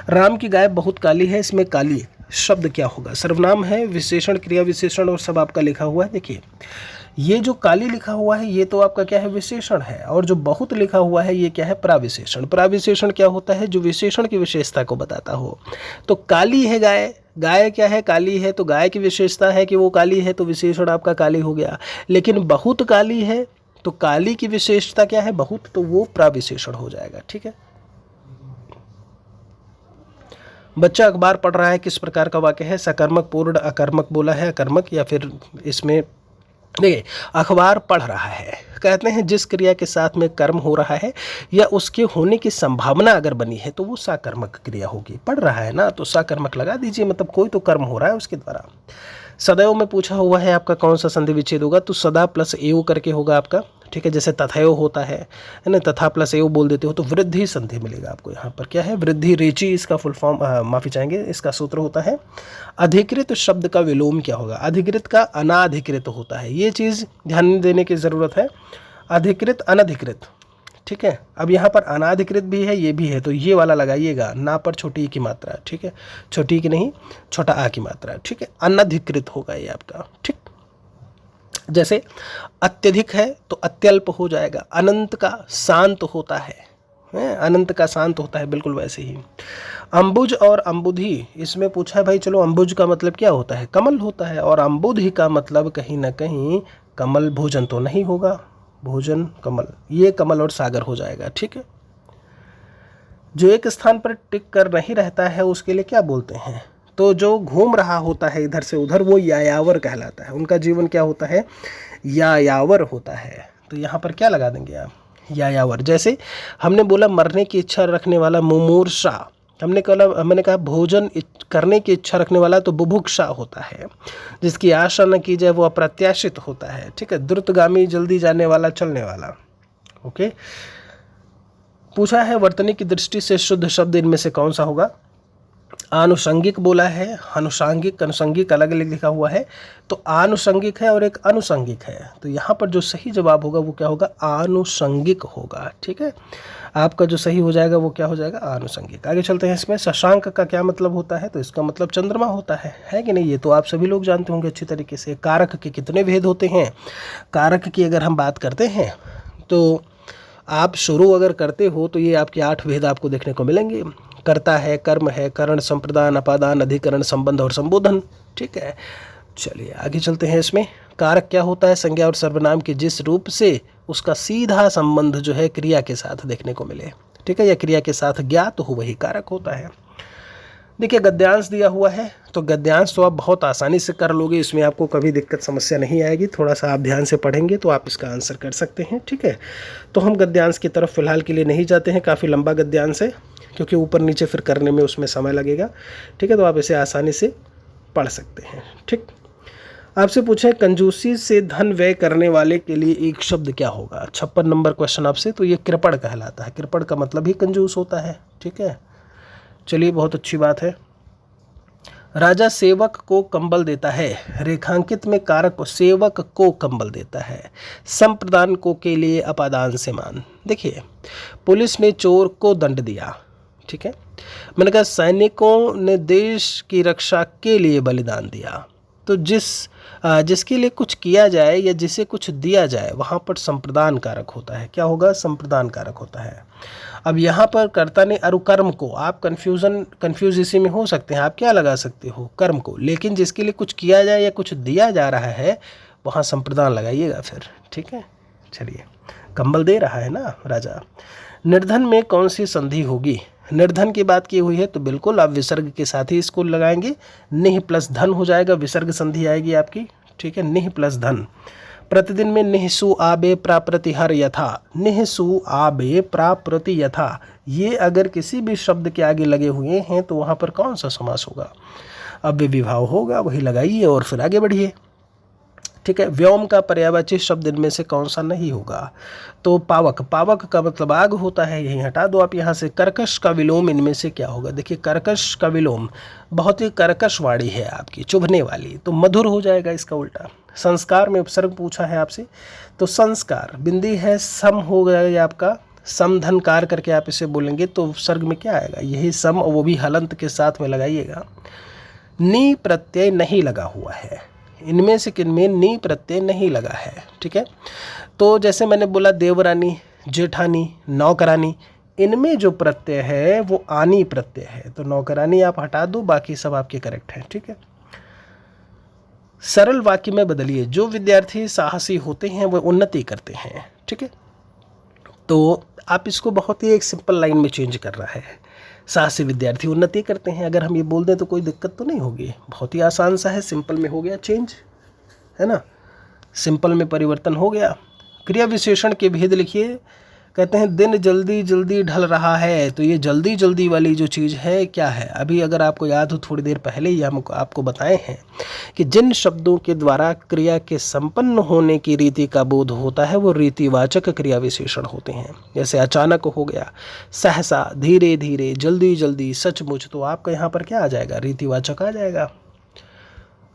राम की गाय बहुत काली है, इसमें काली शब्द क्या होगा? सर्वनाम है, विशेषण, क्रिया विशेषण और सब आपका लिखा हुआ है। देखिए, ये जो काली लिखा हुआ है ये तो आपका क्या है? विशेषण है। और जो बहुत लिखा हुआ है ये क्या है? प्राविशेषण। प्राविशेषण क्या होता है? जो विशेषण की विशेषता को बताता हो। तो काली है गाय, गाय क्या है? काली है, तो गाय की विशेषता है कि वो काली है, तो विशेषण आपका काली हो गया। लेकिन बहुत काली है, तो काली की विशेषता क्या है? बहुत, तो वो प्राविशेषण हो जाएगा। ठीक है, बच्चा अखबार पढ़ रहा है, किस प्रकार का वाक्य है? सकर्मक, पूर्ण, अकर्मक बोला है, अकर्मक, या फिर इसमें देखिए, अखबार पढ़ रहा है, कहते हैं जिस क्रिया के साथ में कर्म हो रहा है या उसके होने की संभावना अगर बनी है तो वो साकर्मक क्रिया होगी। पढ़ रहा है ना, तो साकर्मक लगा दीजिए, मतलब कोई तो कर्म हो रहा है उसके द्वारा। सदैव में पूछा हुआ है आपका कौन सा संधि विच्छेद होगा, तो सदा प्लस एव करके होगा आपका। ठीक है, जैसे तथैव होता है ना, तथा प्लस एव बोल देते हो तो वृद्धि संधि मिलेगा आपको। यहाँ पर क्या है? वृद्धि, रेची, इसका फुल फॉर्म, माफी चाहेंगे, इसका सूत्र होता है। अधिकृत शब्द का विलोम क्या होगा? अधिकृत का अनाधिकृत होता है, ये चीज़ ध्यान देने की ज़रूरत है। अधिकृत, अनधिकृत। ठीक है, अब यहाँ पर अनाधिकृत भी है, ये भी है, तो ये वाला लगाइएगा, ना पर छोटी ई की मात्रा। ठीक है, छोटी की नहीं, छोटा आ की मात्रा। ठीक है, अनधिकृत होगा ये आपका। ठीक, जैसे अत्यधिक है तो अत्यल्प हो जाएगा। अनंत का शांत होता है, अनंत का शांत होता है, बिल्कुल वैसे ही। अंबुज और अंबुधि, इसमें पूछा है भाई, चलो, अंबुज का मतलब क्या होता है? कमल होता है, और अंबुधि का मतलब कहीं ना कहीं कमल, भोजन तो नहीं होगा, भोजन, कमल, ये कमल और सागर हो जाएगा। ठीक है, जो एक स्थान पर टिक कर नहीं रहता है उसके लिए क्या बोलते हैं? तो जो घूम रहा होता है इधर से उधर, वो यायावर कहलाता है। उनका जीवन क्या होता है? यायावर होता है। तो यहाँ पर क्या लगा देंगे आप? यायावर। जैसे हमने बोला मरने की इच्छा रखने वाला मुमूर्षा, मैंने कहा भोजन करने की इच्छा रखने वाला तो बुभुक्षा होता है। जिसकी आशा न की जाए वो अप्रत्याशित होता है। ठीक है, द्रुतगामी, जल्दी जाने वाला, चलने वाला। ओके, पूछा है वर्तनी की दृष्टि से शुद्ध शब्द इनमें से कौन सा होगा? आनुषंगिक बोला है, अनुषांगिक, अनुषंगिक अलग अलग लिखा हुआ है, तो आनुषंगिक है और एक अनुषंगिक है। तो यहाँ पर जो सही जवाब होगा वो क्या होगा? आनुषंगिक होगा। ठीक है, आपका जो सही हो जाएगा वो क्या हो जाएगा? आनुषंगिक। आगे चलते हैं। इसमें शशांक का क्या मतलब होता है? तो इसका मतलब चंद्रमा होता है कि नहीं? ये तो आप सभी लोग जानते होंगे अच्छी तरीके से। कारक के कितने भेद होते हैं? कारक की अगर हम बात करते हैं तो आप शुरू अगर करते हो तो ये आपके 8 भेद आपको देखने को मिलेंगे। कर्ता है, कर्म है, करण, संप्रदान, अपादान, अधिकरण, संबंध और संबोधन। ठीक है, चलिए आगे चलते हैं। इसमें कारक क्या होता है? संज्ञा और सर्वनाम के जिस रूप से उसका सीधा संबंध जो है क्रिया के साथ देखने को मिले। ठीक है, या क्रिया के साथ ज्ञात हो वही कारक होता है। देखिए, गद्यांश दिया हुआ है, तो गद्यांश तो आप बहुत आसानी से कर लोगे, इसमें आपको कभी दिक्कत समस्या नहीं आएगी। थोड़ा सा आप ध्यान से पढ़ेंगे तो आप इसका आंसर कर सकते हैं। ठीक है, तो हम गद्यांश की तरफ फिलहाल के लिए नहीं जाते हैं, काफ़ी लंबा गद्यांश है, क्योंकि ऊपर नीचे फिर करने में उसमें समय लगेगा। ठीक है, तो आप इसे आसानी से पढ़ सकते हैं। ठीक, आपसे पूछे कंजूसी से धन व्यय करने वाले के लिए एक शब्द क्या होगा। 56 नंबर क्वेश्चन आपसे। तो ये कृपण कहलाता है। कृपण का मतलब ही कंजूस होता है। ठीक है, चलिए बहुत अच्छी बात है। राजा सेवक को कंबल देता है। रेखांकित में कारक सेवक को कंबल देता है। संप्रदान को के लिए अपादान से मान। देखिए, पुलिस ने चोर को दंड दिया। ठीक है, मैंने कहा सैनिकों ने देश की रक्षा के लिए बलिदान दिया। तो जिसके लिए कुछ किया जाए या जिसे कुछ दिया जाए वहाँ पर संप्रदान कारक होता है। क्या होगा? संप्रदान कारक होता है। अब यहाँ पर कर्ता ने अनुकर्म को, आप कंफ्यूज इसी में हो सकते हैं, आप क्या लगा सकते हो? कर्म को। लेकिन जिसके लिए कुछ किया जाए या कुछ दिया जा रहा है वहाँ संप्रदान लगाइएगा फिर। ठीक है, चलिए, कंबल दे रहा है ना राजा। निर्धन में कौन सी संधि होगी? निर्धन की बात की हुई है तो बिल्कुल आप विसर्ग के साथ ही इसको लगाएंगे। निह प्लस धन हो जाएगा, विसर्ग संधि आएगी आपकी। ठीक है, निह प्लस धन। प्रतिदिन में निःसु आबे प्राप्रति हर यथा। निःसु आबे प्राप्रति यथा, ये अगर किसी भी शब्द के आगे लगे हुए हैं तो वहाँ पर कौन सा समास होगा? अव्यय विभाव होगा, वही लगाइए और फिर आगे बढ़िए। ठीक है, व्योम का पर्यायवाची शब्द इनमें से कौन सा नहीं होगा? तो पावक। पावक का मतलब आग होता है, यही हटा दो आप यहाँ से। कर्कश का विलोम इनमें से क्या होगा? देखिए, कर्कश का विलोम बहुत ही कर्कश वाणी है आपकी, चुभने वाली, तो मधुर हो जाएगा इसका उल्टा। संस्कार में उपसर्ग पूछा है आपसे, तो संस्कार बिंदी है, सम हो गया आपका। समधनकार करके आप इसे बोलेंगे तो उपसर्ग में क्या आएगा? यही सम, और वो भी हलंत के साथ में लगाइएगा। नी प्रत्यय नहीं लगा हुआ है, इनमें से किनमें नी प्रत्यय नहीं लगा है। ठीक है, तो जैसे मैंने बोला देवरानी, जेठानी, नौकरानी, इनमें जो प्रत्यय है वो आनी प्रत्यय है, तो नौकरानी आप हटा दो, बाकी सब आपके करेक्ट हैं। ठीक है, सरल वाक्य में बदलिए। जो विद्यार्थी साहसी होते हैं वो उन्नति करते हैं। ठीक है, तो आप इसको बहुत ही एक सिंपल लाइन में चेंज कर रहा है। साहसी विद्यार्थी उन्नति करते हैं, अगर हम ये बोल दें तो कोई दिक्कत तो नहीं होगी। बहुत ही आसान सा है, सिंपल में हो गया चेंज, है ना, सिंपल में परिवर्तन हो गया। क्रिया विशेषण के भेद लिखिए। कहते हैं दिन जल्दी जल्दी ढल रहा है, तो ये जल्दी जल्दी वाली जो चीज़ है क्या है? अभी अगर आपको याद हो, थोड़ी देर पहले ही हम आपको बताए हैं कि जिन शब्दों के द्वारा क्रिया के संपन्न होने की रीति का बोध होता है वो रीतिवाचक क्रिया विशेषण होते हैं। जैसे अचानक हो गया, सहसा, धीरे धीरे, जल्दी जल्दी, सचमुच, तो आपका यहाँ पर क्या आ जाएगा? रीतिवाचक आ जाएगा।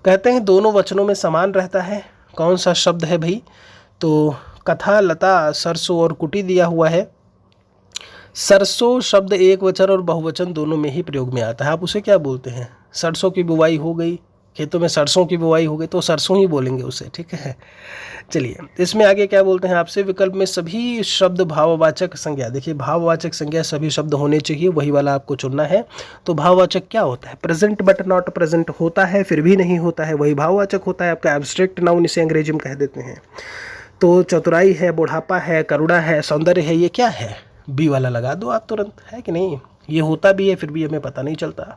कहते हैं दोनों वचनों में समान रहता है। कौन सा शब्द है भाई? तो कथा, लता, सरसों और कुटी दिया हुआ है। सरसों शब्द एक वचन और बहुवचन दोनों में ही प्रयोग में आता है। आप उसे क्या बोलते हैं? सरसों की बुवाई हो गई, खेतों में सरसों की बुवाई हो गई, तो सरसों ही बोलेंगे उसे। ठीक है, चलिए, इसमें आगे क्या बोलते हैं आपसे? विकल्प में सभी शब्द भाववाचक संज्ञा। देखिए, भाववाचक संज्ञा सभी शब्द होने चाहिए, वही वाला आपको चुनना है। तो भाववाचक क्या होता है? प्रेजेंट बट नॉट प्रेजेंट होता है, फिर भी नहीं होता है, वही भाववाचक होता है आपका। एब्स्ट्रैक्ट नाउन इसे अंग्रेजी में कह देते हैं। तो चतुराई है, बुढ़ापा है, करुणा है, सौंदर्य है, ये क्या है? बी वाला लगा दो आप तुरंत, है कि नहीं? ये होता भी है फिर भी हमें पता नहीं चलता।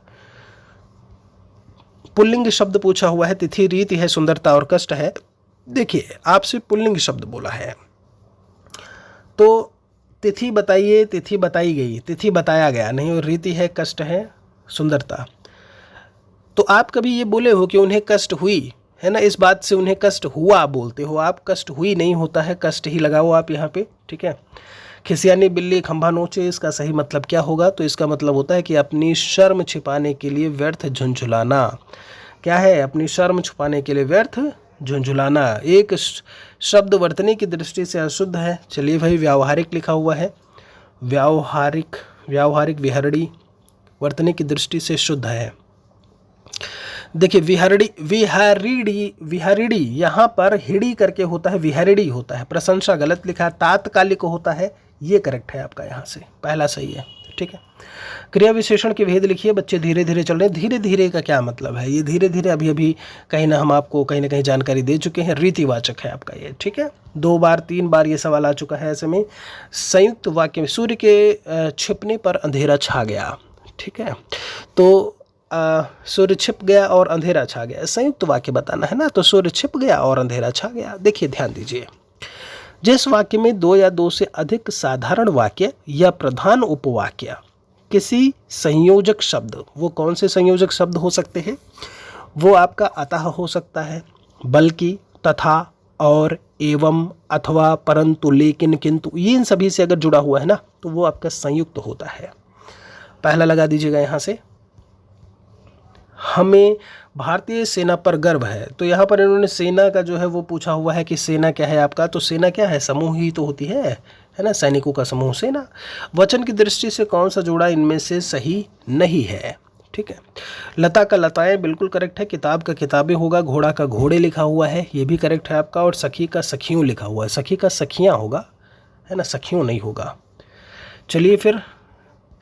पुल्लिंग शब्द पूछा हुआ है। तिथि, रीति है, सुंदरता और कष्ट है। देखिए, आपसे पुल्लिंग शब्द बोला है तो तिथि बताइए, तिथि बताई गई, तिथि बताया गया नहीं, और रीति है, कष्ट है, सुंदरता। तो आप कभी ये बोले हो कि उन्हें कष्ट हुई, है ना? इस बात से उन्हें कष्ट हुआ बोलते हो आप, कष्ट हुई नहीं होता है, कष्ट ही लगाओ आप यहाँ पे। ठीक है, खिसियानी बिल्ली खंभा नोचे, इसका सही मतलब क्या होगा? तो इसका मतलब होता है कि अपनी शर्म छिपाने के लिए व्यर्थ झुंझुलाना। क्या है? अपनी शर्म छुपाने के लिए व्यर्थ झुंझुलाना। एक शब्द वर्तनी की दृष्टि से अशुद्ध है। चलिए भाई, व्यावहारिक लिखा हुआ है। व्यावहारिक, व्यावहारिक विहरणी वर्तनी की दृष्टि से शुद्ध है। देखिए, विहरड़ी, विहरिड़ी, विहरिड़ी यहाँ पर हिड़ी करके होता है, विहरिड़ी होता है। प्रशंसा गलत लिखा है, तात्कालिक होता है, ये करेक्ट है आपका, यहाँ से पहला सही है। ठीक है, क्रिया विशेषण के भेद लिखिए। बच्चे धीरे धीरे चल रहे हैं। धीरे धीरे का क्या मतलब है? ये धीरे धीरे अभी अभी कहीं ना हम आपको कहीं ना कहीं जानकारी दे चुके हैं। रीतिवाचक है आपका ये। ठीक है, 2 बार 3 बार ये सवाल आ चुका है। ऐसे में संयुक्त वाक्य में सूर्य के छिपने पर अंधेरा छा गया। ठीक है, तो सूर्य छिप गया और अंधेरा छा गया, संयुक्त वाक्य बताना है ना, तो सूर्य छिप गया और अंधेरा छा गया। देखिए, ध्यान दीजिए, जिस वाक्य में 2 या 2 से अधिक साधारण वाक्य या प्रधान उपवाक्य किसी संयोजक शब्द, वो कौन से संयोजक शब्द हो सकते हैं? वो आपका अतः हो सकता है, बल्कि, तथा, और, एवं, अथवा, परंतु, लेकिन, किंतु, ये इन सभी से अगर जुड़ा हुआ है ना तो वो आपका संयुक्त होता है। पहला लगा दीजिएगा यहाँ से, हमें भारतीय सेना पर गर्व है। तो यहाँ पर इन्होंने सेना का जो है वो पूछा हुआ है कि सेना क्या है आपका, तो सेना क्या है, समूह ही तो होती है ना, सैनिकों का समूह सेना। वचन की दृष्टि से कौन सा जोड़ा इनमें से सही नहीं है, ठीक है। लता का लताएं बिल्कुल करेक्ट है, किताब का किताबें होगा, घोड़ा का घोड़े लिखा हुआ है, ये भी करेक्ट है आपका, और सखी का सखियों लिखा हुआ है, सखी का सखियाँ होगा, है ना, सखियों नहीं होगा। चलिए फिर,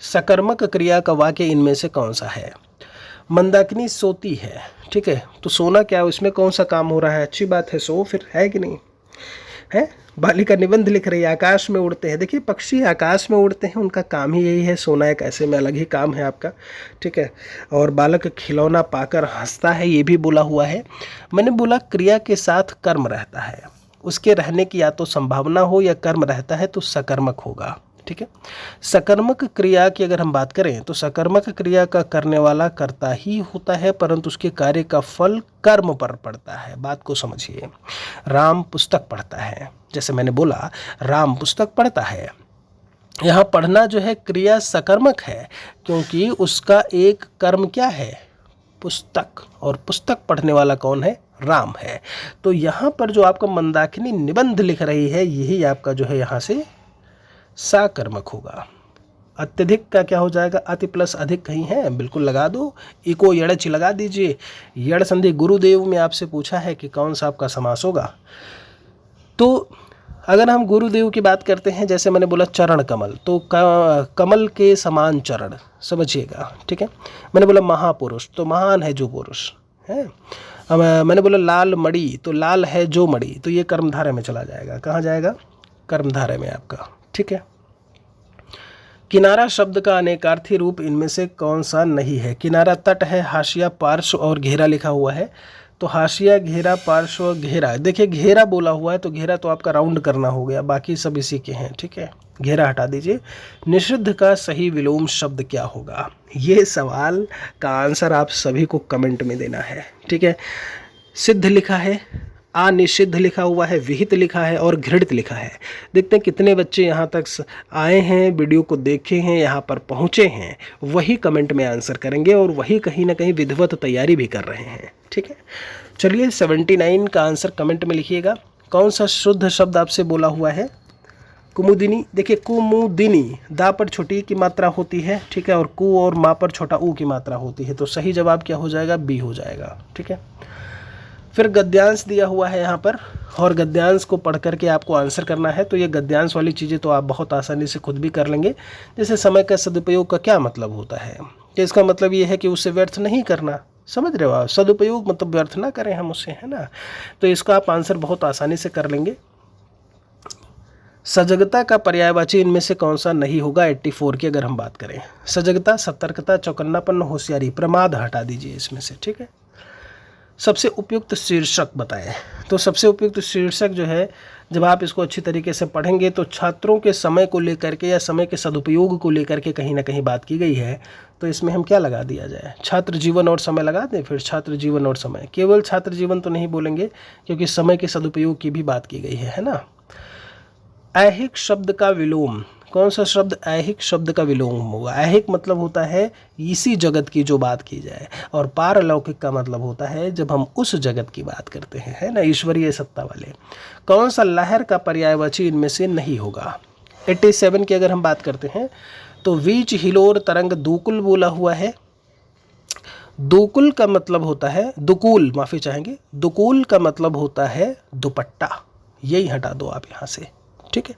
सकर्मक क्रिया का वाक्य इनमें से कौन सा है। मंदाकिनी सोती है, ठीक है, तो सोना क्या, उसमें कौन सा काम हो रहा है, अच्छी बात है, सो फिर है कि नहीं है। बालिका निबंध लिख रही है, आकाश में उड़ते हैं। देखिए पक्षी आकाश में उड़ते हैं, उनका काम ही यही है, सोना एक ऐसे में अलग ही काम है आपका, ठीक है। और बालक खिलौना पाकर हंसता है, ये भी बोला हुआ है। मैंने बोला क्रिया के साथ कर्म रहता है, उसके रहने की या तो संभावना हो या कर्म रहता है तो सकर्मक होगा, ठीक है। सकर्मक क्रिया की अगर हम बात करें तो सकर्मक क्रिया का करने वाला कर्ता ही होता है, परंतु उसके कार्य का फल कर्म पर पड़ता है। बात को समझिए, राम पुस्तक पढ़ता है, जैसे मैंने बोला राम पुस्तक पढ़ता है, यहाँ पढ़ना जो है क्रिया सकर्मक है, क्योंकि उसका एक कर्म क्या है, पुस्तक, और पुस्तक पढ़ने वाला कौन है, राम है। तो यहाँ पर जो आपका मंदाकिनी निबंध लिख रही है, यही आपका जो है यहाँ से सकर्मक होगा। अत्यधिक का क्या हो जाएगा, अति प्लस अधिक कहीं है, बिल्कुल लगा दो, इको यड़च लगा दीजिए। यड़ संधि गुरुदेव में आपसे पूछा है कि कौन सा आपका समास होगा। तो अगर हम गुरुदेव की बात करते हैं, जैसे मैंने बोला चरण कमल, तो कमल के समान चरण, समझिएगा, ठीक है। मैंने बोला महापुरुष, तो महान है जो पुरुष है। मैंने बोला लाल मणि, तो लाल है जो मणि, तो ये कर्मधारय में चला जाएगा, कहाँ जाएगा, कर्मधारय में आपका, ठीक है। किनारा शब्द का अनेकार्थी रूप इनमें से कौन सा नहीं है। किनारा तट है, हाशिया पार्श्व और घेरा लिखा हुआ है, तो हाशिया, घेरा, पार्श्व, घेरा। देखिए घेरा बोला हुआ है तो घेरा तो आपका राउंड करना हो गया, बाकी सब इसी के हैं, ठीक है, घेरा हटा दीजिए। निषिद्ध का सही विलोम शब्द क्या होगा, ये सवाल का आंसर आप सभी को कमेंट में देना है, ठीक है। सिद्ध लिखा है, अनिषिद्ध लिखा हुआ है, विहित लिखा है और घृणित लिखा है। देखते हैं कितने बच्चे यहाँ तक आए हैं, वीडियो को देखे हैं, यहाँ पर पहुँचे हैं, वही कमेंट में आंसर करेंगे और वही कहीं ना कहीं विधिवत तैयारी भी कर रहे हैं, ठीक है। चलिए 79 का आंसर कमेंट में लिखिएगा। कौन सा शुद्ध शब्द आपसे बोला हुआ है, कुमुदिनी। देखिए कुमुदिनी, दा पर छोटी की मात्रा होती है, ठीक है, और कु और मा पर छोटा ऊ की मात्रा होती है, तो सही जवाब क्या हो जाएगा, बी हो जाएगा, ठीक है। फिर गद्यांश दिया हुआ है यहाँ पर, और गद्यांश को पढ़ करके आपको आंसर करना है। तो ये गद्यांश वाली चीज़ें तो आप बहुत आसानी से खुद भी कर लेंगे। जैसे समय का सदुपयोग का क्या मतलब होता है, कि इसका मतलब ये है कि उसे व्यर्थ नहीं करना, समझ रहे हो आप, सदुपयोग मतलब व्यर्थ ना करें हम उसे, है ना। तो इसका आप आंसर बहुत आसानी से कर लेंगे। सजगता का पर्यायवाची इनमें से कौन सा नहीं होगा, 84 की अगर हम बात करें। सजगता, सतर्कता, चौकन्नापन, होशियारी, प्रमाद हटा दीजिए इसमें से, ठीक है। सबसे उपयुक्त शीर्षक बताएं, तो सबसे उपयुक्त शीर्षक जो है, जब आप इसको अच्छी तरीके से पढ़ेंगे तो छात्रों के समय को लेकर के या समय के सदुपयोग को लेकर के कहीं ना कहीं बात की गई है। तो इसमें हम क्या लगा दिया जाए, छात्र जीवन और समय लगा दें, फिर छात्र जीवन और समय। केवल छात्र जीवन तो नहीं बोलेंगे, क्योंकि समय के सदुपयोग की भी बात की गई है ना। ऐहिक शब्द का विलोम, कौन सा शब्द ऐहिक शब्द का विलोम होगा। ऐहिक मतलब होता है इसी जगत की जो बात की जाए, और पारलौकिक का मतलब होता है जब हम उस जगत की बात करते हैं, है ना, ईश्वरीय सत्ता वाले। कौन सा लहर का पर्यायवाची इनमें से नहीं होगा। 87 की अगर हम बात करते हैं तो वीच हिलोर तरंग दुकुल बोला हुआ है। दुकुल का मतलब होता है, दुकुल माफ़ी चाहेंगे, दुकुल का मतलब होता है दुपट्टा, यही हटा दो आप यहाँ से, ठीक है।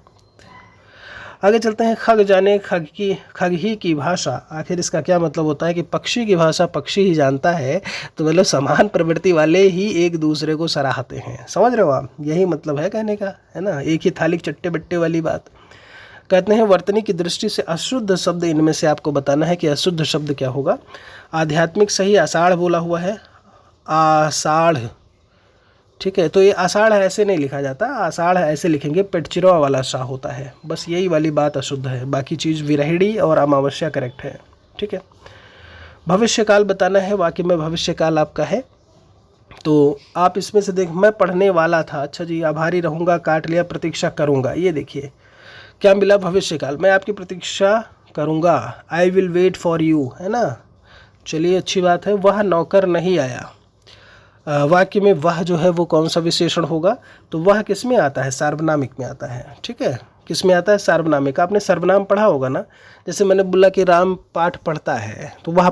आगे चलते हैं, खग जाने खग ही की भाषा, आखिर इसका क्या मतलब होता है, कि पक्षी की भाषा पक्षी ही जानता है, तो मतलब समान प्रवृत्ति वाले ही एक दूसरे को सराहते हैं, समझ रहे हो आप, यही मतलब है कहने का, है ना, एक ही थाली चट्टे बट्टे वाली बात। कहते हैं वर्तनी की दृष्टि से अशुद्ध शब्द इनमें से आपको बताना है कि अशुद्ध शब्द क्या होगा। आध्यात्मिक सही आषाढ़ बोला हुआ है, आषाढ़, ठीक है। तो ये आषाढ़ ऐसे नहीं लिखा जाता, आषाढ़ ऐसे लिखेंगे, पेटचिरवा वाला सा होता है, बस यही वाली बात अशुद्ध है, बाकी चीज़ विरहिणी और अमावस्या करेक्ट है, ठीक है। भविष्यकाल बताना है, वाक्य में भविष्यकाल आपका है तो आप इसमें से देख, मैं पढ़ने वाला था, अच्छा जी, आभारी रहूँगा, काट लिया, प्रतीक्षा करूँगा, ये देखिए क्या मिला, भविष्यकाल, मैं आपकी प्रतीक्षा करूँगा, I will wait for you, है ना। चलिए अच्छी बात है। वह नौकर नहीं आया, वाक्य में वह जो है वो कौन सा विशेषण होगा, तो वह किस में आता है, सार्वनामिक में आता है, ठीक है। किस में आता है, सार्वनामिक। आपने सर्वनाम पढ़ा होगा ना, जैसे मैंने बोला कि राम पाठ पढ़ता है, तो वह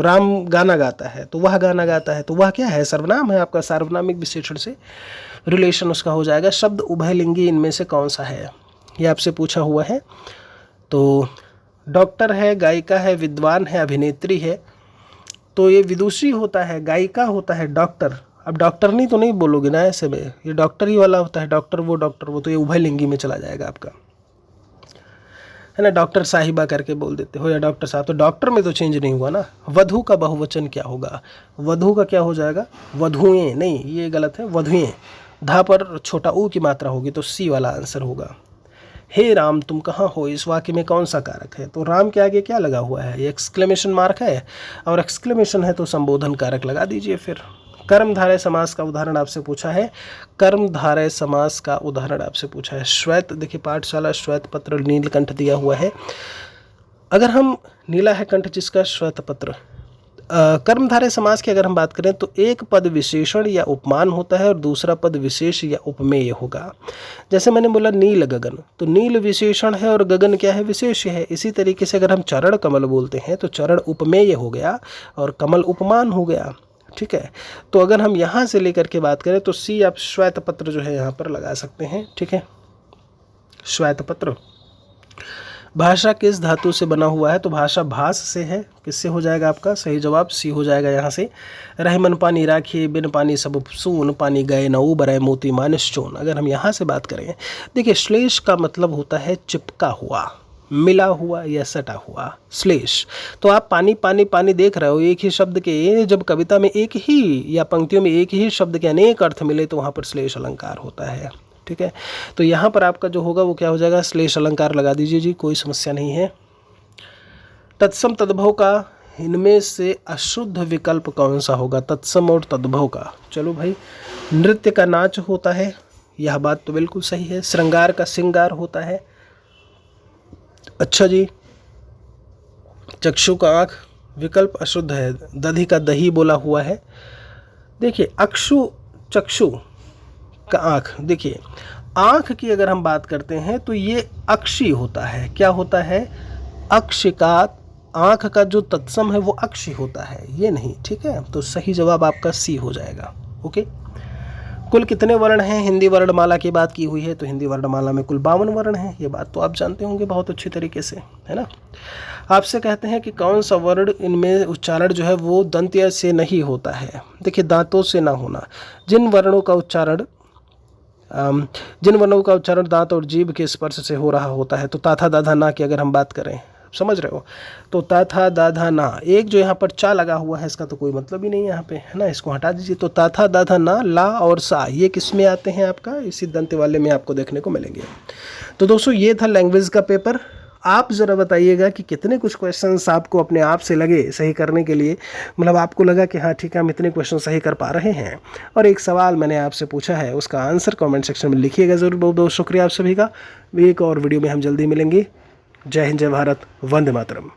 राम गाना गाता है, तो वह गाना गाता है, तो वह क्या है, सर्वनाम है आपका, सार्वनामिक विशेषण से रिलेशन उसका हो जाएगा। शब्द उभयलिंगी इनमें से कौन सा है, ये आपसे पूछा हुआ है। तो डॉक्टर है, गायिका है, विद्वान है, अभिनेत्री है, तो ये विदुषी होता है, गायिका होता है, डॉक्टर। अब डॉक्टर नहीं तो नहीं बोलोगे ना ऐसे में, ये डॉक्टर ही वाला होता है, डॉक्टर वो डॉक्टर वो, तो ये उभयलिंगी में चला जाएगा आपका, है ना। डॉक्टर साहिबा करके बोल देते हो या डॉक्टर साहब, तो डॉक्टर में तो चेंज नहीं हुआ ना। वधू का बहुवचन क्या होगा, वधू का क्या हो जाएगा, वधुएं, नहीं ये गलत है, वधुएं, धा पर छोटा ऊ की मात्रा होगी, तो सी वाला आंसर होगा। हे राम तुम कहाँ हो, इस वाक्य में कौन सा कारक है, तो राम के आगे क्या लगा हुआ है, ये एक्सक्लेमेशन मार्क है, और एक्सक्लेमेशन है तो संबोधन कारक लगा दीजिए फिर। कर्मधारय समास का उदाहरण आपसे पूछा है, कर्मधारय समास का उदाहरण आपसे पूछा है। श्वेत, देखिए पाठशाला श्वेत पत्र नीलकंठ दिया हुआ है, अगर हम नीला है कंठ जिसका श्वेत पत्र। कर्मधारय समास की अगर हम बात करें तो एक पद विशेषण या उपमान होता है और दूसरा पद विशेष या उपमेय होगा। जैसे मैंने बोला नील गगन, तो नील विशेषण है और गगन क्या है, विशेष है। इसी तरीके से अगर हम चरण कमल बोलते हैं तो चरण उपमेय हो गया और कमल उपमान हो गया, ठीक है। तो अगर हम यहाँ से लेकर के बात करें तो सी आप श्वेत पत्र जो है यहाँ पर लगा सकते हैं, ठीक है, श्वेत पत्र। भाषा किस धातु से बना हुआ है, तो भाषा भास से है, किससे हो जाएगा आपका सही जवाब सी हो जाएगा यहाँ से। रहमन पानी राखिए, बिन पानी सब सून, पानी गए न उबरे मोती मानिस चोन। अगर हम यहाँ से बात करें, देखिए श्लेष का मतलब होता है चिपका हुआ, मिला हुआ या सटा हुआ, श्लेष। तो आप पानी पानी पानी देख रहे हो, एक ही शब्द के जब कविता में एक ही या पंक्तियों में एक ही शब्द के अनेक अर्थ मिले तो वहाँ पर श्लेष अलंकार होता है, ठीक है। तो यहाँ पर आपका जो होगा वो क्या हो जाएगा, श्लेष अलंकार लगा दीजिए जी, कोई समस्या नहीं है। तत्सम तद्भव का इनमें से अशुद्ध विकल्प कौन सा होगा, तत्सम और तद्भव का। चलो भाई, नृत्य का नाच होता है, यह बात तो बिल्कुल सही है। श्रृंगार का श्रृंगार होता है, अच्छा जी। चक्षु का आँख, विकल्प अशुद्ध है। दधि का दही बोला हुआ है। देखिए अक्षु चक्षु का आँख, देखिए आँख की अगर हम बात करते हैं तो ये अक्षी होता है, क्या होता है, अक्ष का, आँख का जो तत्सम है वो अक्षी होता है, ये नहीं, ठीक है। तो सही जवाब आपका सी हो जाएगा, ओके। कुल कितने वर्ण हैं, हिंदी वर्णमाला की बात की हुई है तो हिंदी वर्णमाला में कुल 52 वर्ण हैं, ये बात तो आप जानते होंगे बहुत अच्छी तरीके से, है ना। आपसे कहते हैं कि कौन सा वर्ण इनमें उच्चारण जो है वो दंत्य से नहीं होता है। देखिए दांतों से ना होना, जिन वर्णों का उच्चारण दांत और जीभ के स्पर्श से हो रहा होता है, तो ताथा दाधा ना की अगर हम बात करें, समझ रहे हो, तो ताथा दाधा ना, एक जो यहाँ पर चा लगा हुआ है इसका तो कोई मतलब ही नहीं है यहाँ पे, है ना, इसको हटा दीजिए। तो ताथा दाधा ना, ला और सा, ये किस में आते हैं आपका, इसी दंत वाले में आपको देखने को मिलेंगे। तो दोस्तों ये था लैंग्वेज का पेपर। आप ज़रा बताइएगा कि कितने कुछ क्वेश्चंस आपको अपने आप से लगे सही करने के लिए, मतलब आपको लगा कि हाँ ठीक है हम इतने क्वेश्चन सही कर पा रहे हैं। और एक सवाल मैंने आपसे पूछा है, उसका आंसर कमेंट सेक्शन में लिखिएगा ज़रूर। बहुत बहुत शुक्रिया आप सभी का। एक और वीडियो में हम जल्दी मिलेंगे। जय हिंद, जय भारत, वंदे मातरम।